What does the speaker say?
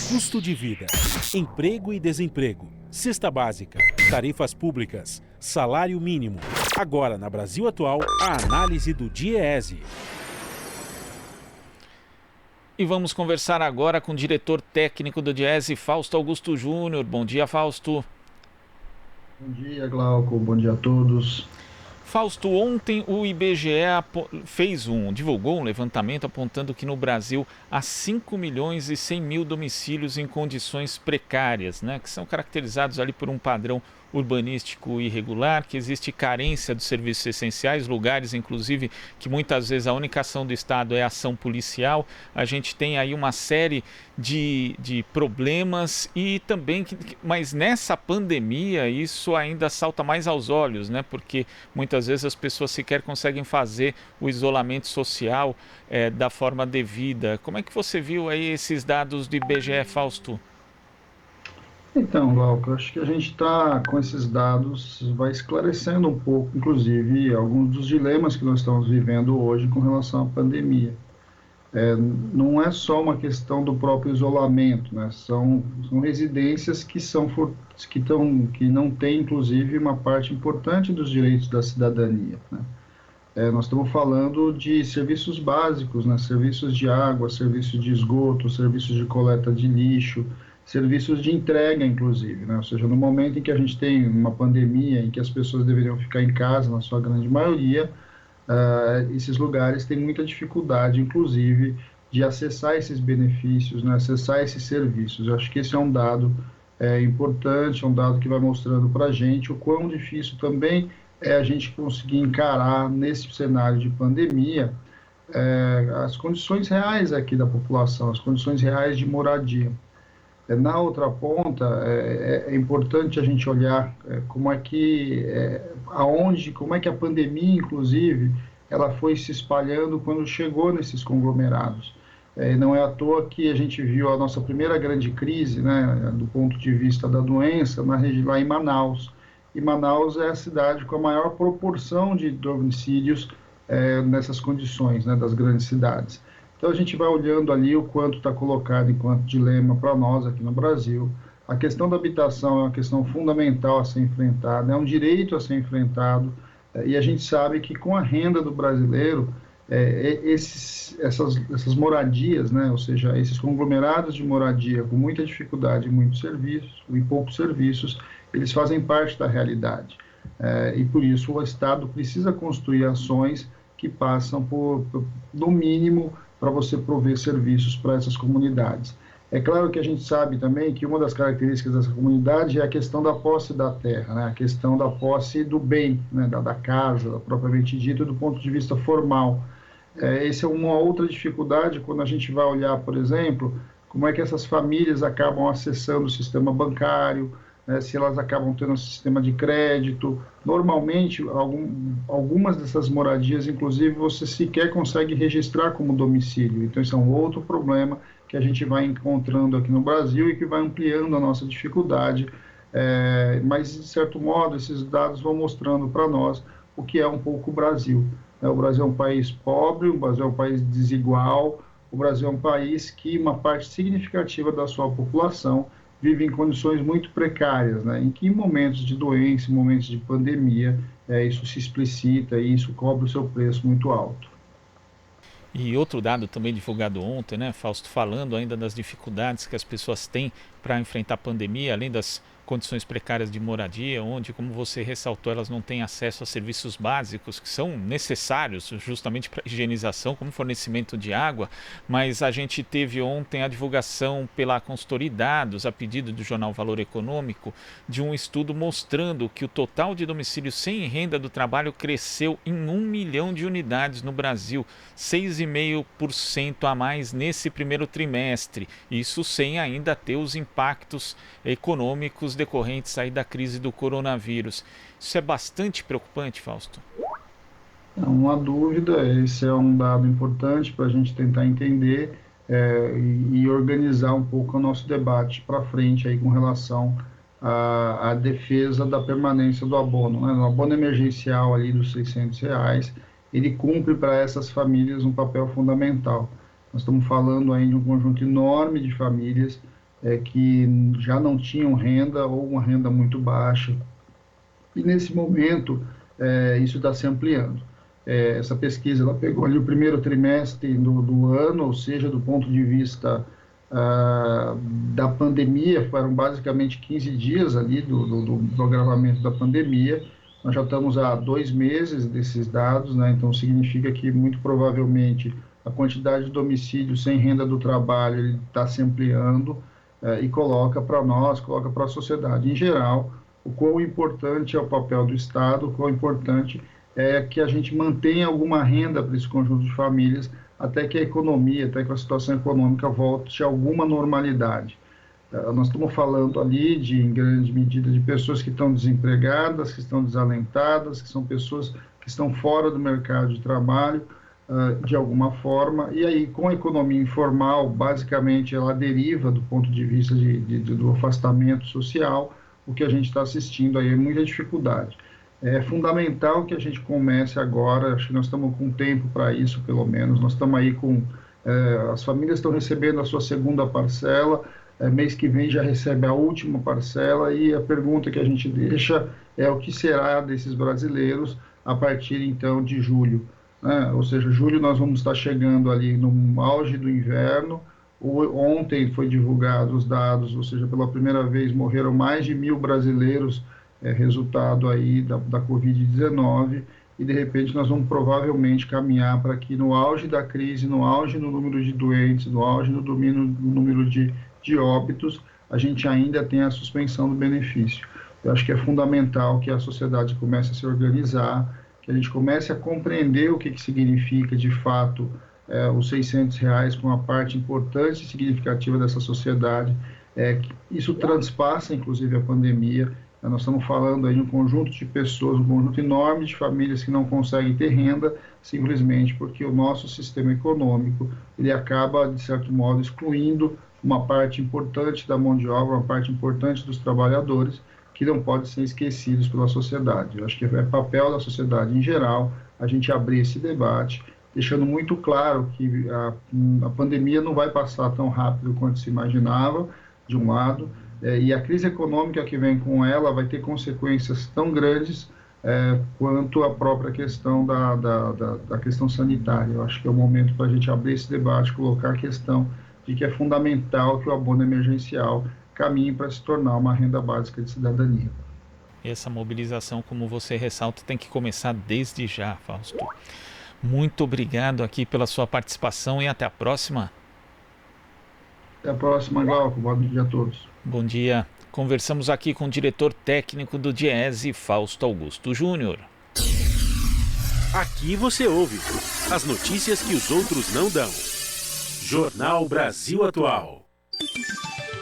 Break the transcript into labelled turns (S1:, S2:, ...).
S1: Custo de vida, emprego e desemprego, cesta básica, tarifas públicas, salário mínimo. Agora, na Brasil Atual, a análise do DIEESE.
S2: E vamos conversar agora com o diretor técnico do DIEESE, Fausto Augusto Júnior. Bom dia, Fausto.
S3: Bom dia, Glauco. Bom dia a todos.
S2: Fausto, ontem o IBGE divulgou um levantamento apontando que no Brasil há 5 milhões e 100 mil domicílios em condições precárias, né, que são caracterizados ali por um padrão urbanístico irregular, que existe carência dos serviços essenciais, lugares inclusive que muitas vezes a única ação do Estado é a ação policial. A gente tem aí uma série de problemas e também, mas nessa pandemia isso ainda salta mais aos olhos, né? Porque muitas vezes as pessoas sequer conseguem fazer o isolamento social da forma devida. Como é que você viu aí esses dados do IBGE, Fausto?
S3: Então, Glauco, eu acho que a gente está com esses dados, vai esclarecendo um pouco, inclusive, alguns dos dilemas que nós estamos vivendo hoje com relação à pandemia. Não é só uma questão do próprio isolamento, né? São residências que não têm, inclusive, uma parte importante dos direitos da cidadania, né? Nós estamos falando de serviços básicos, né? Serviços de água, serviços de esgoto, serviços de coleta de lixo, serviços de entrega, inclusive, né? Ou seja, no momento em que a gente tem uma pandemia, em que as pessoas deveriam ficar em casa, na sua grande maioria, esses lugares têm muita dificuldade, inclusive, de acessar esses benefícios, né? Acessar esses serviços. Eu acho que esse é um dado importante, é um dado que vai mostrando para a gente o quão difícil também é a gente conseguir encarar, nesse cenário de pandemia, as condições reais aqui da população, as condições reais de moradia. Na outra ponta, é importante a gente olhar como é que a pandemia, inclusive, ela foi se espalhando quando chegou nesses conglomerados. Não é à toa que a gente viu a nossa primeira grande crise, né, do ponto de vista da doença, lá em Manaus. E Manaus é a cidade com a maior proporção de homicídios nessas condições, né, das grandes cidades. Então a gente vai olhando ali o quanto está colocado enquanto dilema para nós aqui no Brasil. A questão da habitação é uma questão fundamental a ser enfrentada, é um direito a ser enfrentado, e a gente sabe que com a renda do brasileiro, essas moradias, né, ou seja, esses conglomerados de moradia com muita dificuldade e poucos serviços, eles fazem parte da realidade. E por isso o Estado precisa construir ações que passam no mínimo, para você prover serviços para essas comunidades. É claro que a gente sabe também que uma das características dessa comunidade é a questão da posse da terra, né? A questão da posse do bem, né? da casa, propriamente dito, do ponto de vista formal. Essa é uma outra dificuldade quando a gente vai olhar, por exemplo, como é que essas famílias acabam acessando o sistema bancário, né, se elas acabam tendo um sistema de crédito. Normalmente, algumas dessas moradias, inclusive, você sequer consegue registrar como domicílio. Então, isso é um outro problema que a gente vai encontrando aqui no Brasil e que vai ampliando a nossa dificuldade. Mas, de certo modo, esses dados vão mostrando para nós o que é um pouco o Brasil. O Brasil é um país pobre, o Brasil é um país desigual, o Brasil é um país que uma parte significativa da sua população vive em condições muito precárias, né? Em que em momentos de doença, em momentos de pandemia, isso se explicita e isso cobra o seu preço muito alto.
S2: E outro dado também divulgado ontem, né, Fausto, falando ainda das dificuldades que as pessoas têm para enfrentar a pandemia, além das condições precárias de moradia, onde, como você ressaltou, elas não têm acesso a serviços básicos que são necessários justamente para a higienização, como fornecimento de água, mas a gente teve ontem a divulgação pela consultoria de dados, a pedido do jornal Valor Econômico, de um estudo mostrando que o total de domicílios sem renda do trabalho cresceu em 1 milhão de unidades no Brasil, 6,5% a mais nesse primeiro trimestre, isso sem ainda ter os impactos econômicos decorrentes aí da crise do coronavírus. Isso é bastante preocupante, Fausto?
S3: Não há dúvida, esse é um dado importante para a gente tentar entender e organizar um pouco o nosso debate para frente aí com relação à defesa da permanência do abono, né? O abono emergencial ali dos R$ 600, ele cumpre para essas famílias um papel fundamental. Nós estamos falando aí de um conjunto enorme de famílias que já não tinham renda ou uma renda muito baixa. E nesse momento, isso está se ampliando. Essa pesquisa ela pegou ali o primeiro trimestre do ano, ou seja, do ponto de vista da pandemia, foram basicamente 15 dias ali do agravamento da pandemia. Nós já estamos há 2 meses desses dados, né? Então significa que muito provavelmente a quantidade de domicílios sem renda do trabalho está se ampliando e coloca para nós, coloca para a sociedade em geral, o quão importante é o papel do Estado, o quão importante é que a gente mantenha alguma renda para esse conjunto de famílias até que a economia, até que a situação econômica volte a alguma normalidade. Nós estamos falando ali, em grande medida, de pessoas que estão desempregadas, que estão desalentadas, que são pessoas que estão fora do mercado de trabalho, de alguma forma, e aí, com a economia informal, basicamente, ela deriva do ponto de vista do afastamento social. O que a gente está assistindo aí é muita dificuldade. É fundamental que a gente comece agora, acho que nós estamos com tempo para isso, pelo menos, nós estamos aí as famílias estão recebendo a sua segunda parcela, mês que vem já recebe a última parcela, e a pergunta que a gente deixa é o que será desses brasileiros a partir, então, de julho, né? Ou seja, julho nós vamos estar chegando ali no auge do inverno. Ontem foi divulgado os dados, ou seja, pela primeira vez morreram mais de 1.000 brasileiros, resultado aí da Covid-19, e de repente nós vamos provavelmente caminhar para que no auge da crise, no auge no número de doentes, no auge no número de óbitos, a gente ainda tem a suspensão do benefício. Eu acho que é fundamental que a sociedade comece a se organizar, que a gente comece a compreender o que significa de fato os R$600 para uma parte importante e significativa dessa sociedade, que isso transpassa inclusive a pandemia. Nós estamos falando aí de um conjunto de pessoas, um conjunto enorme de famílias que não conseguem ter renda, simplesmente porque o nosso sistema econômico, ele acaba, de certo modo, excluindo uma parte importante da mão de obra, uma parte importante dos trabalhadores, que não podem ser esquecidos pela sociedade. Eu acho que é papel da sociedade em geral a gente abrir esse debate, deixando muito claro que a pandemia não vai passar tão rápido quanto se imaginava, de um lado, e a crise econômica que vem com ela vai ter consequências tão grandes quanto a própria questão da questão sanitária. Eu acho que é o momento para a gente abrir esse debate, colocar a questão de que é fundamental que o abono emergencial caminhe para se tornar uma renda básica de cidadania.
S2: Essa mobilização, como você ressalta, tem que começar desde já, Fausto. Muito obrigado aqui pela sua participação e até a próxima.
S3: Até a próxima, Glauco. Bom dia a todos.
S2: Bom dia. Conversamos aqui com o diretor técnico do Diese, Fausto Augusto Júnior.
S1: Aqui você ouve as notícias que os outros não dão. Jornal Brasil Atual.